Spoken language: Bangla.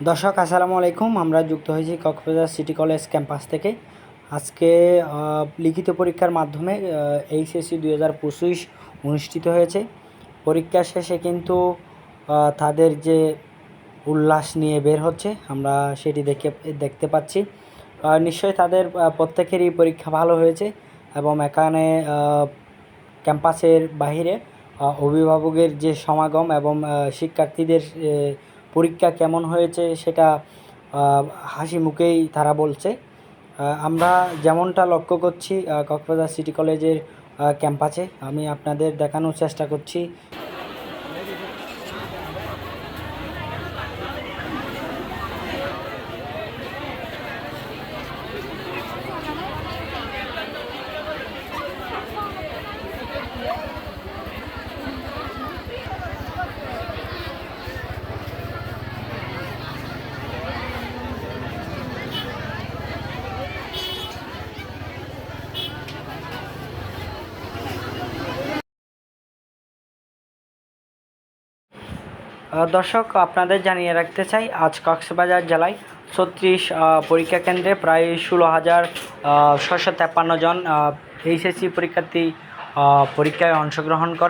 দর্শক আসসালামু আলাইকুম। আমরা যুক্ত হয়েছি কক্সবাজার সিটি কলেজ ক্যাম্পাস থেকে। আজকে লিখিত পরীক্ষার মাধ্যমে এইচএসসি 2025 অনুষ্ঠিত হয়েছে। পরীক্ষা শেষে কিন্তু তাদের যে উল্লাস নিয়ে বের হচ্ছে, আমরা সেটি দেখতে পাচ্ছি। নিশ্চয়ই তাদের প্রত্যেকেরই পরীক্ষা ভালো হয়েছে এবং এখানে ক্যাম্পাসের বাহিরে অভিভাবকের যে সমাগম এবং শিক্ষার্থীদের পরীক্ষা কেমন হয়েছে সেটা হাসি মুখেই তারা বলছে। আমরা যেমনটা লক্ষ্য করছি কক্সবাজার সিটি কলেজের ক্যাম্পাসে, আমি আপনাদের দেখানোর চেষ্টা করছি। দর্শক, আপনাদের জানিয়ে রাখতে চাই, আজ কক্সবাজার জেলায় 36 পরীক্ষা কেন্দ্রে প্রায় 16,653 জন এইচএসসি পরীক্ষার্থী পরীক্ষায় অংশগ্রহণ করে।